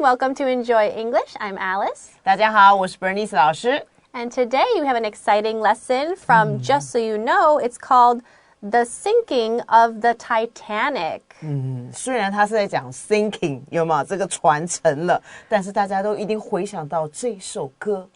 welcome to Enjoy English. I'm Alice. 大家好，我是 Bernice 老师。And today we have an exciting lesson from Just So You Know. It's called The Sinking of the Titanic. 虽然他是在讲 sinking 有没有这个船沉了，但是大家都一定回想到这首歌。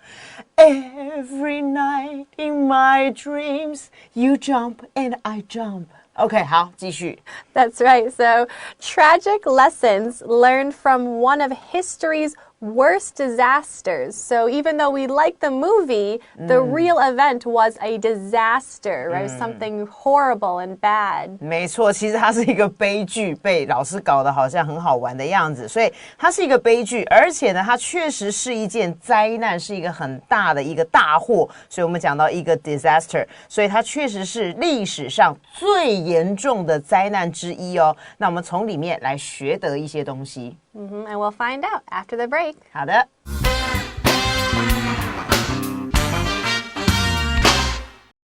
Every night in my dreams, you jump and I jump.OK, 好，继续。That's right. So, tragic lessons learned from one of history's worst disasters. So, even though we like the movie, the real event was a disaster, right? Something horrible and bad. 没错，其实它是一个悲剧，被老师搞得好像很好玩的样子，所以它是一个悲剧，而且呢，它确实是一件灾难，是一个很大的一个大祸。所以我们讲到一个 disaster， 所以它确实是历史上最严重的灾难之一哦。那我们从里面来学得一些东西。And we'll find out after the break. 好的。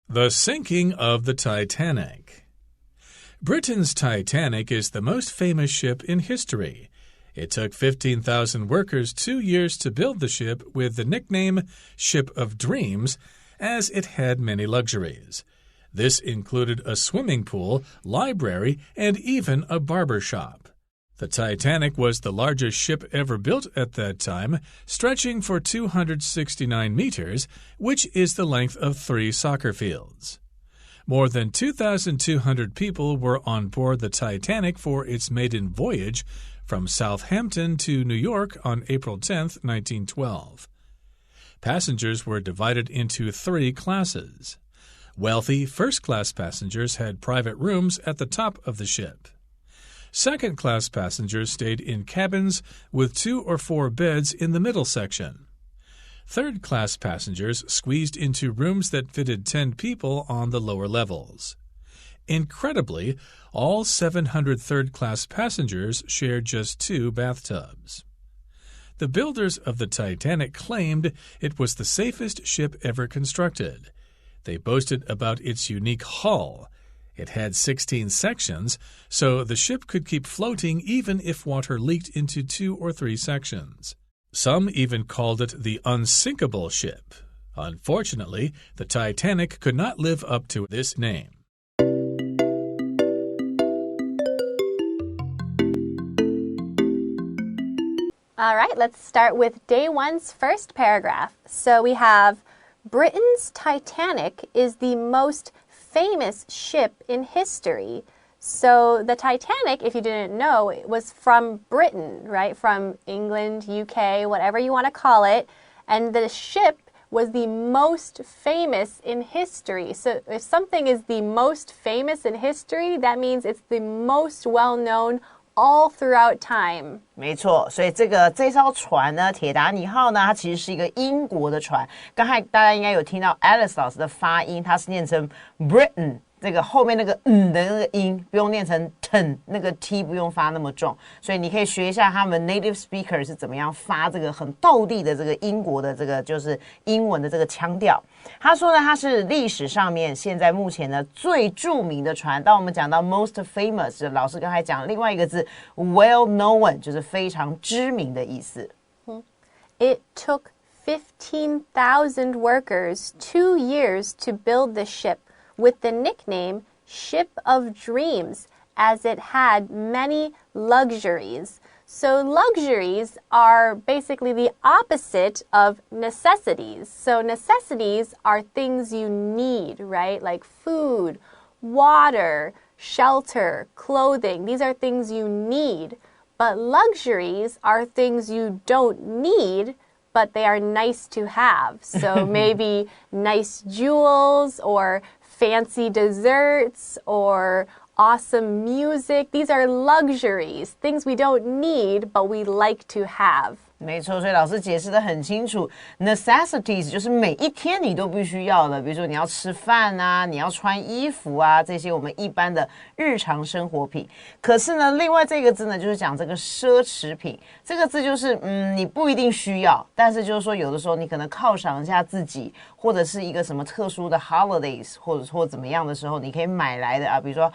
The sinking of the Titanic. Britain's Titanic is the most famous ship in history. It took 15,000 workers 2 years to build the ship with the nickname Ship of Dreams, as it had many luxuries. This included a swimming pool, library, and even a barber shop. The Titanic was the largest ship ever built at that time, stretching for 269 meters, which is the length of 3 soccer fields. More than 2,200 people were on board the Titanic for its maiden voyage from Southampton to New York on April 10, 1912. Passengers were divided into 3 classes. Wealthy first-class passengers had private rooms at the top of the ship. Second-class passengers stayed in cabins with 2 or 4 beds in the middle section. Third-class passengers squeezed into rooms that fitted 10 people on the lower levels. Incredibly, all 700 third-class passengers shared just 2 bathtubs. The builders of the Titanic claimed it was the safest ship ever constructed. They boasted about its unique hull. It had 16 sections, so the ship could keep floating even if water leaked into 2 or 3 sections. Some even called it the unsinkable ship. Unfortunately, the Titanic could not live up to this name. All right, let's start with day 1's first paragraph. So we have Britain's Titanic is the most famous ship in history. So the Titanic, if you didn't know, it was from Britain, right? From England, UK, whatever you want to call it. And the ship was the most famous in history. So if something is the most famous in history, that means it's the most well-known all throughout time. 没错，所以这艘船呢，铁达尼号呢，它其实是一个英国的船。刚才大家应该有听到 Alice 老师的发音，它是念成 Britain。这个后面那个的那个音不用念成 ten， 那个 t 不用发那么重，所以你可以学一下他们 native speaker 是怎么样发这个很道地的这个英国的这个就是英文的这个腔调。他说呢，它是历史上面现在目前呢最著名的船。当我们讲到 most famous， 老师刚才讲另外一个字 well known， 就是非常知名的意思。It took 15,000 workers 2 years to build the ship.With the nickname Ship of Dreams, as it had many luxuries. So luxuries are basically the opposite of necessities. So necessities are things you need, right? Like food, water, shelter, clothing. These are things you need. But luxuries are things you don't need, but they are nice to have. So maybe nice jewels or fancy desserts or awesome music. These are luxuries, things we don't need, but we like to have. 没错，所以老师解释得很清楚 necessities 就是每一天你都必须要的，比如说你要吃饭啊，你要穿衣服啊，这些我们一般的日常生活品。可是呢，另外这个字呢就是讲这个奢侈品，这个字就是你不一定需要，但是就是说有的时候你可能犒赏一下自己，或者是一个什么特殊的 holidays 或者说怎么样的时候，你可以买来的啊，比如说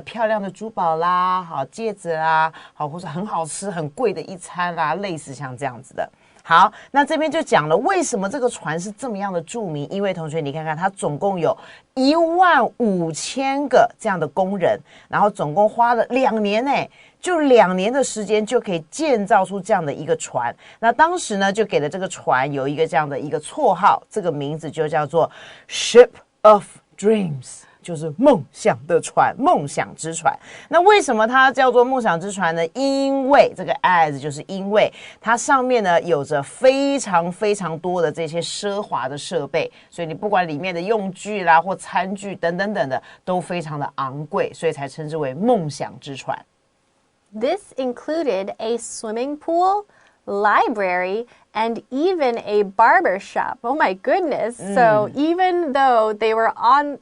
漂亮的珠宝啦，好戒指啦，好或者很好吃很贵的一餐啦，类似像这样子的。好，那这边就讲了为什么这个船是这么样的著名，因为同学你看看它总共有15000个这样的工人，然后总共花了2年就2年的时间就可以建造出这样的一个船。那当时呢就给了这个船有一个这样的一个绰号，这个名字就叫做 Ship of Dreams，就是梦想的船，梦想之船。那为什么它叫做梦想之船呢？因为这个 as 就是因为它上面呢有着非常非常多的这些奢华的设备，所以你不管里面的用具啦或餐具等等等的都非常的昂贵，所以才称之为梦想之船。This included a swimming pool, library, and even a barber shop. Oh my goodness. So even though they were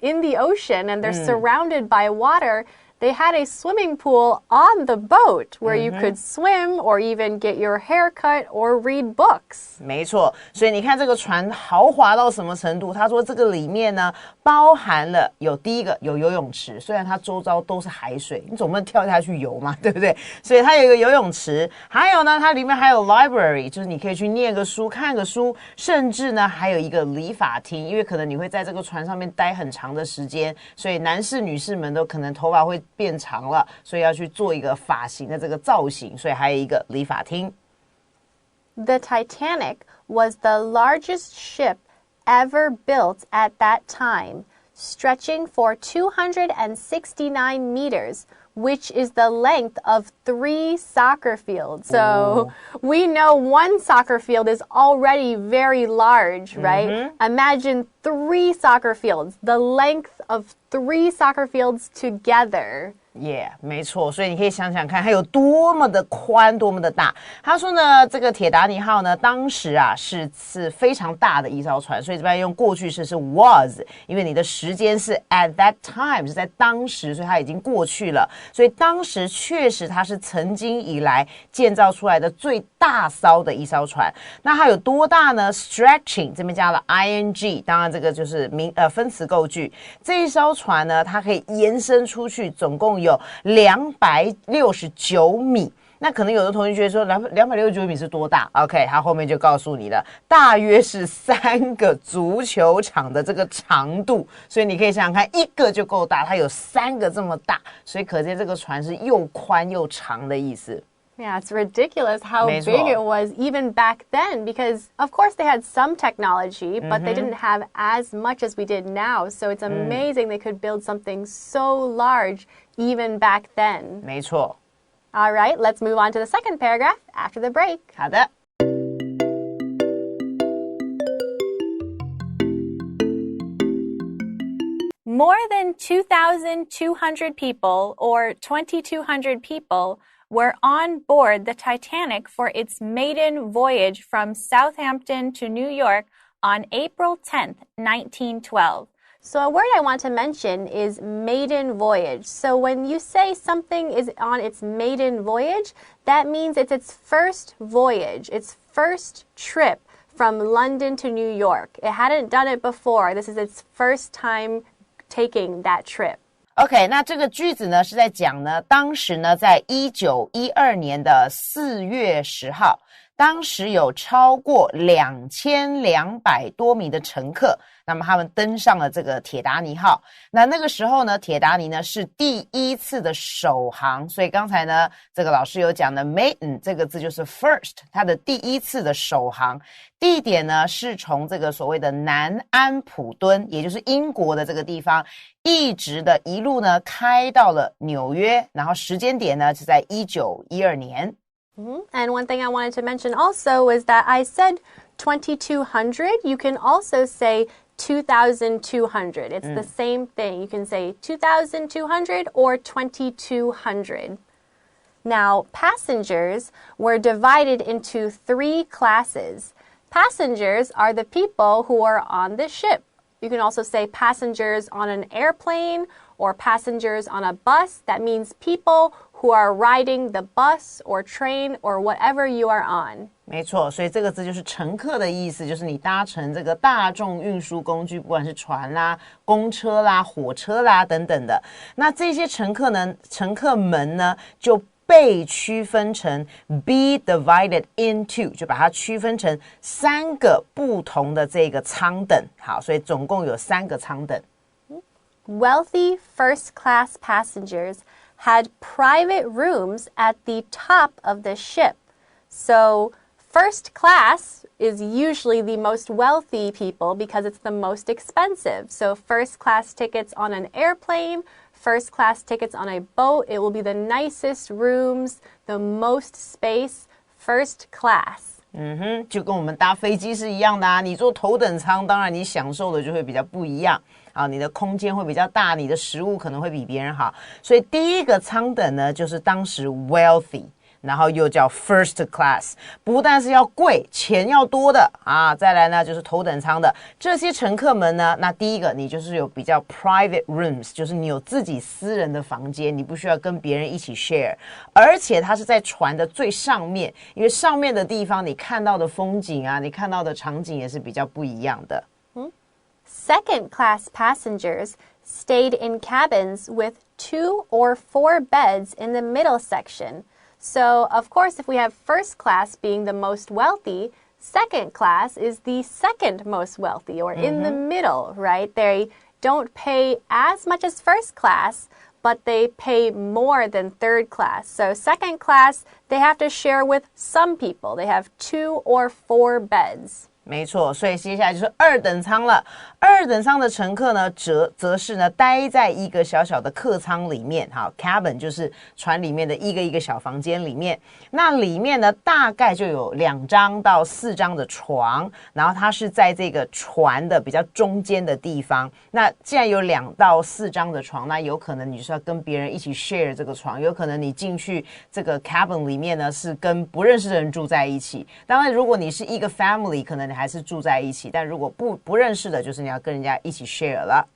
in the ocean and they're surrounded by water, they had a swimming pool on the boat where you could swim or even get your hair cut or read books. 没错，所以你看这个船豪华到什么程度？他说这个里面呢包含了第一个有游泳池，虽然它周遭都是海水，你总不能跳下去游嘛，对不对？所以它有一个游泳池，还有呢它里面还有 library， 就是你可以去念个书看个书，甚至呢还有一个理发厅，因为可能你会在这个船上面待很长的时间，所以男士女士们都可能头发会变长了，所以要去做一个发型的这个造型，所以还有一个理发厅。The Titanic was the largest ship ever built at that time, stretching for 269 meters, which is the length of 3 soccer fields. So we know 1 soccer field is already very large, right? Imagine 3 soccer fields, the length of 3 soccer fields together. Yeah， 没错，所以你可以想想看它有多么的宽多么的大。他说呢这个铁达尼号呢当时啊是非常大的一艘船，所以这边用过去式是 was， 因为你的时间是 at that time， 是在当时，所以它已经过去了，所以当时确实它是曾经以来建造出来的最大艘的一艘船。那它有多大呢？ Stretching 这边加了 ing， 当然这个就是分词构句。这一艘船呢它可以延伸出去，总共有269米。那可能有的同学觉得说269米是多大 ？OK， 他后面就告诉你了，大约是3个足球场的这个长度。所以你可以想想看，一个就够大，它有3个这么大，所以可见这个船是又宽又长的意思。Yeah, it's ridiculous how big it was even back then because, of course, they had some technology, but they didn't have as much as we did now. So it's amazing they could build something so large even back then. 没错。All right, let's move on to the second paragraph after the break. 好的。More than 2,200 people, or 2,200 people, were on board the Titanic for its maiden voyage from Southampton to New York on April 10th, 1912. So a word I want to mention is maiden voyage. So when you say something is on its maiden voyage, that means it's its first voyage, its first trip from London to New York. It hadn't done it before. This is its first time taking that trip. OK， 那这个句子呢是在讲呢，当时呢在1912年的4月10号，当时有超过2200多名的乘客，那么他们登上了这个铁达尼号。那个时候呢，铁达尼呢是第一次的首航，所以刚才呢这个老师有讲的 maiden 这个字就是 first， 它的第一次的首航。地点呢是从这个所谓的南安普敦，也就是英国的这个地方，一直的一路呢开到了纽约，然后时间点呢是在1912年。And one thing I wanted to mention also is that I said 2,200. You can also say 2,200. It's the same thing. You can say 2,200 or 2,200. Now, passengers were divided into 3 classes. Passengers are the people who are on the ship. You can also say passengers on an airplane or passengers on a bus. That means people who are riding the bus or train or whatever you are on. 没错，所以这个字就是乘客的意思，就是你搭乘这个大众运输工具，不管是船啦、公车啦、火车啦等等的。那这些乘客们呢，就被区分成 be divided into， 就把它区分成3个不同的这个舱等。好，所以总共有3个舱等。Wealthy first-class passengers had private rooms at the top of the ship. So, first class is usually the most wealthy people because it's the most expensive. So, first class tickets on an airplane, first class tickets on a boat, it will be the nicest rooms, the most space, first class. 就跟我们搭飞机是一样的啊，你坐头等舱，当然你享受的就会比较不一样啊，你的空间会比较大，你的食物可能会比别人好。所以第一个舱等呢，就是当时 wealthy。然后又叫 first class， 不但是要贵，钱要多的啊。再来呢，就是头等舱的这些乘客们呢，那第一个你就是有比较 private rooms， 就是你有自己私人的房间，你不需要跟别人一起 share， 而且它是在船的最上面，因为上面的地方你看到的风景啊，你看到的场景也是比较不一样的。Second class passengers stayed in cabins with 2 or 4 beds in the middle section.So, of course, if we have first class being the most wealthy, second class is the second most wealthy, or in the middle, right? They don't pay as much as first class, but they pay more than third class. So, second class, they have to share with some people. They have 2 or 4 beds.没错，所以接下来就是2等舱了。2等舱的乘客呢，则是呢待在一个小小的客舱里面，好 ，cabin 就是船里面的一个小房间里面。那里面呢，大概就有2张到4张的床，然后它是在这个船的比较中间的地方。那既然有2到4张的床，那有可能你就是要跟别人一起 share 这个床，有可能你进去这个 cabin 里面呢是跟不认识的人住在一起。当然，如果你是一个 family， 可能你还是住在一起，但如果不认识的，就是你要跟人家一起 share 了。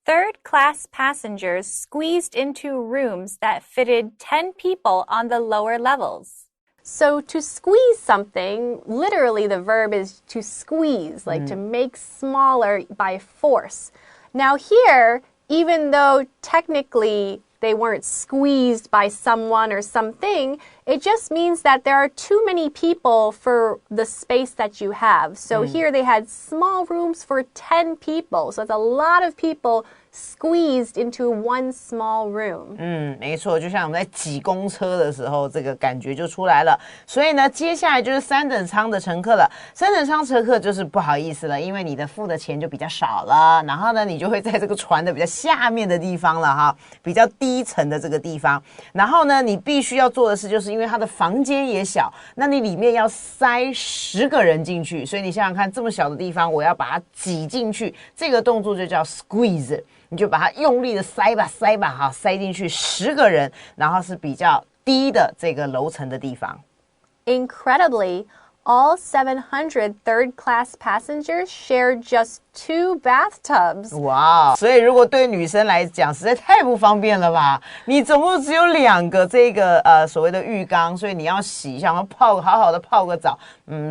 Third class passengers squeezed into rooms that fitted 10 people on the lower levels. So to squeeze something, literally the verb is to squeeze, like to make smaller by force. Now here, even though technically they weren't squeezed by someone or something, it just means that there are too many people for the space that you have. So here they had small rooms for 10 people. So it's a lot of people squeezed into one small room. 没错，就像我们在挤公车的时候，这个感觉就出来了。所以呢，接下来就是3等舱的乘客了。3等舱乘客就是不好意思了，因为你的付的钱就比较少了，然后呢，你就会在这个船的比较下面的地方了哈，比较低层的这个地方。然后呢，你必须要做的事，就是因为它的房间也小，那你里面要塞10个人进去，所以你想想看，这么小的地方，我要把它挤进去，这个动作就叫 squeeze。你就把它用力的塞吧，哈，塞进去10个人，然后是比较低的这个楼层的地方。Incredibly, all 700 third-class passengers shared just 2 bathtubs. 哇，所以如果对女生来讲，实在太不方便了吧？你总共只有2个这个所谓的浴缸，所以你要洗一下，然后好好的泡个澡，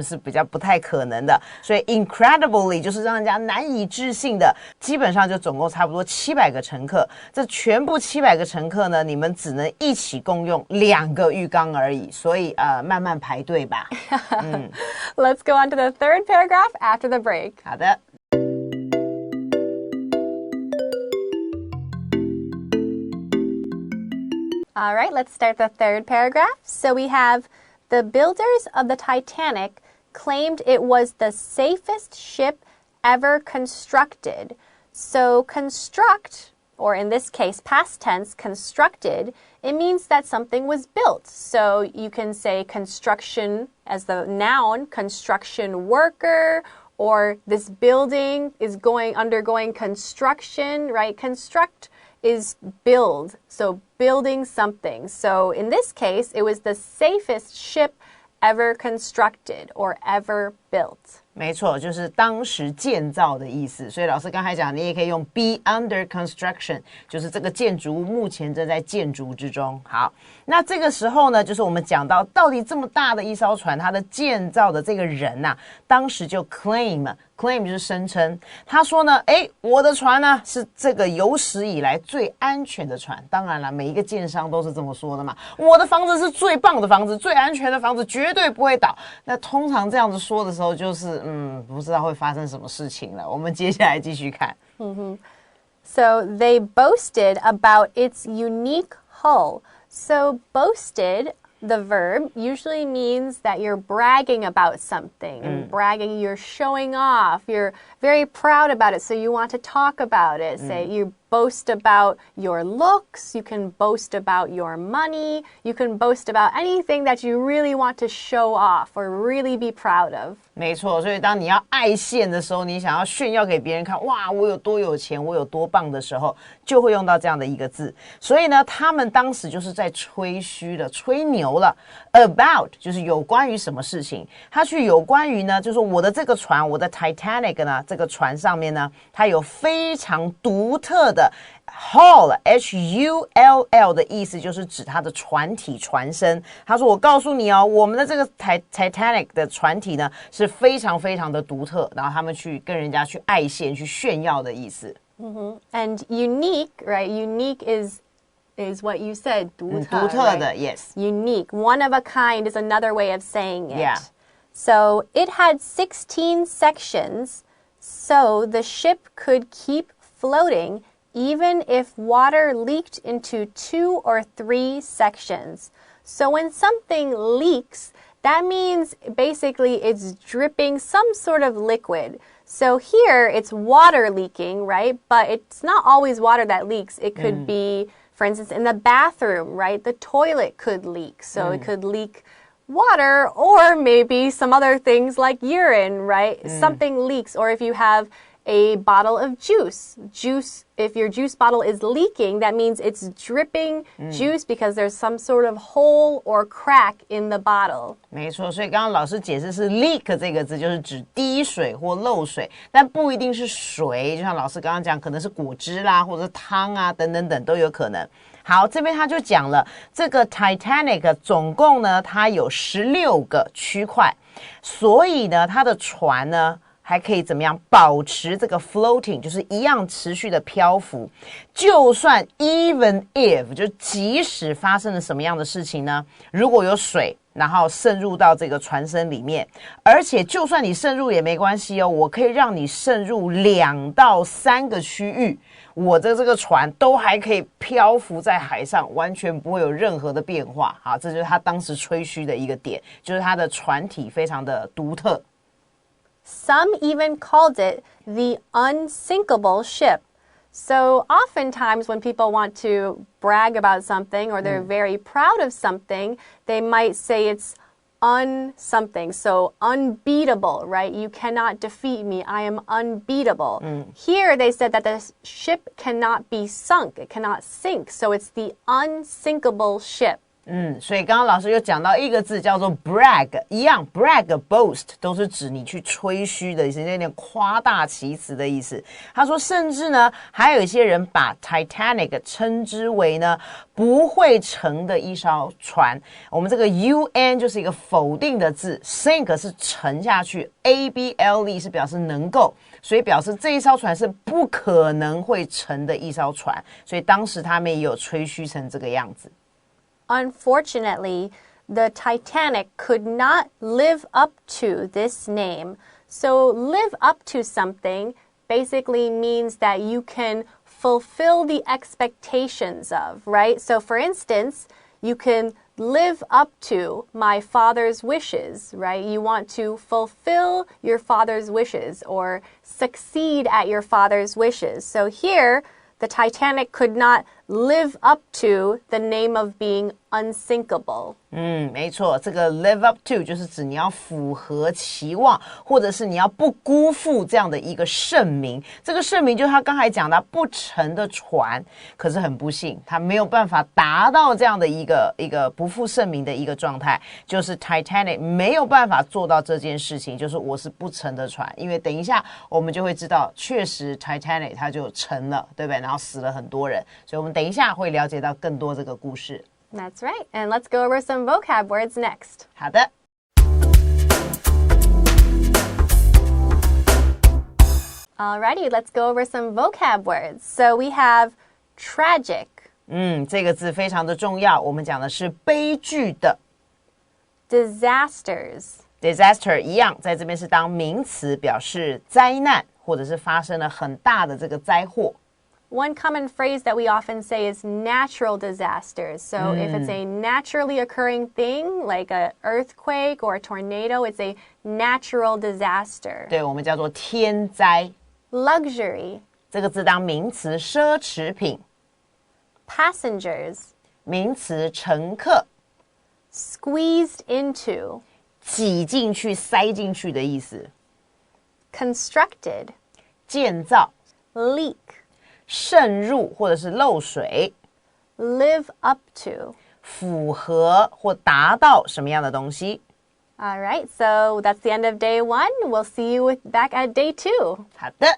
是比较不太可能的。所以 incredibly 就是让人家难以置信的，基本上就总共差不多700个乘客。这全部700个乘客呢，你们只能一起共用2个浴缸而已，所以慢慢排队吧。Let's go on to the third paragraph after the break. 好的。All right, let's start the third paragraph. So we have the builders of the Titanic claimed it was the safest ship ever constructed. So construct, or in this case, past tense, constructed, it means that something was built. So you can say construction as the noun, construction worker, or this building is undergoing construction, right? Construct is build, so building something. So in this case, it was the safest ship ever constructed or ever built. 没错，就是当时建造的意思。所以老师刚才讲，你也可以用 be under construction， 就是这个建筑物目前正在建筑之中。好，那这个时候呢，就是我们讲到到底这么大的一艘船，它的建造的这个人啊，当时就 claim 就是声称，他说呢，我的船呢是这个有史以来最安全的船。当然了，每一个建商都是这么说的嘛。我的房子是最棒的房子，最安全的房子，绝对不会倒。那通常这样子说的时候，就是不知道会发生什么事情了。我们接下来继续看。So they boasted about its unique hull. So boasted, the verb, usually means that you're bragging about something. And bragging, you're showing off. You're very proud about it, so you want to talk about it. Say you boast about your looks. You can boast about your money. You can boast about anything that you really want to show off or really be proud of. 没错，所以当你要爱现的时候，你想要炫耀给别人看，哇，我有多有钱，我有多棒的时候，就会用到这样的一个字。所以呢，他们当时就是在吹嘘了，吹牛了。About 就是有关于什么事情，它去有关于呢，就是我的这个船，我的 Titanic 呢，这个船上面呢，它有非常独特的hull Hull 的意思就是指它的船体船身。他说我告诉你哦，我们的这个 Titanic 的船体呢是非常非常的独特，然后他们去跟人家去爱现去炫耀的意思。And unique, right? Unique is what you said, 独特的 right? Yes. Unique, one of a kind is another way of saying it. Yeah. So it had 16 sections, so the ship could keep floating even if water leaked into 2 or 3 sections. So when something leaks, that means basically it's dripping some sort of liquid. So here it's water leaking, right? But it's not always water that leaks. It could be, for instance, in the bathroom, right? The toilet could leak. So it could leak water or maybe some other things like urine, right? Something leaks. Or if you have a bottle of juice, if your juice bottle is leaking, that means it's dripping juice because there's some sort of hole or crack in the bottle. 没错，所以刚刚老师解释是 leak 这个字就是指滴水或漏水，但不一定是水，就像老师刚刚讲，可能是果汁啦，或者是汤啊，等等等都有可能。好，这边他就讲了，这个 Titanic 总共呢，它有16个区块，所以呢，它的船呢，还可以怎么样保持这个 floating， 就是一样持续的漂浮。就算 even if， 就即使发生了什么样的事情呢？如果有水，然后渗入到这个船身里面，而且就算你渗入也没关系哦，我可以让你渗入2到3个区域，我的这个船都还可以漂浮在海上，完全不会有任何的变化。好，这就是他当时吹嘘的一个点，就是他的船体非常的独特。Some even called it the unsinkable ship. So oftentimes when people want to brag about something or they're very proud of something, they might say it's something. So unbeatable, right? You cannot defeat me. I am unbeatable. Here they said that the ship cannot be sunk. It cannot sink. So it's the unsinkable ship. 所以刚刚老师又讲到一个字叫做 brag， 一样 brag、boast 都是指你去吹嘘的意思，有点夸大其词的意思。他说，甚至呢，还有一些人把 Titanic 称之为呢不会沉的一艘船。我们这个 un 就是一个否定的字 ，sink 是沉下去 ，able 是表示能够，所以表示这一艘船是不可能会沉的一艘船。所以当时他们也有吹嘘成这个样子。Unfortunately, the Titanic could not live up to this name. So live up to something basically means that you can fulfill the expectations of, right? So for instance, you can live up to my father's wishes, right? You want to fulfill your father's wishes or succeed at your father's wishes. So here, the Titanic could not live up to the name of being unsinkable. 没错，这个 live up to 就是指你要符合期望，或者是你要不辜负这样的一个盛名。这个盛名就是他刚才讲的不沉的船，可是很不幸，他没有办法达到这样的一个不负盛名的一个状态，就是 Titanic 没有办法做到这件事情，就是我是不沉的船。因为等一下我们就会知道，确实 Titanic 它就沉了，对不对？然后死了很多人，所以我们等一下会了解到更多这个故事。That's right. And let's go over some vocab words next. 好的。Alrighty, let's go over some vocab words. So we have tragic. 这个字非常的重要，我们讲的是悲剧的。Disasters. Disaster 一样，在这边是当名词，表示灾难，或者是发生了很大的这个灾祸。One common phrase that we often say is natural disasters. So if it's a naturally occurring thing, like an earthquake or a tornado, it's a natural disaster. 对，我们叫做天灾。Luxury. 这个字当名词，奢侈品。Passengers. 名词，乘客。Squeezed into. 挤进去，塞进去的意思。Constructed. 建造。Leak. 渗入或者是漏水。Live up to. 符合或达到什么样的东西。All right, so that's the end of day 1. We'll see you back at day 2. 好的。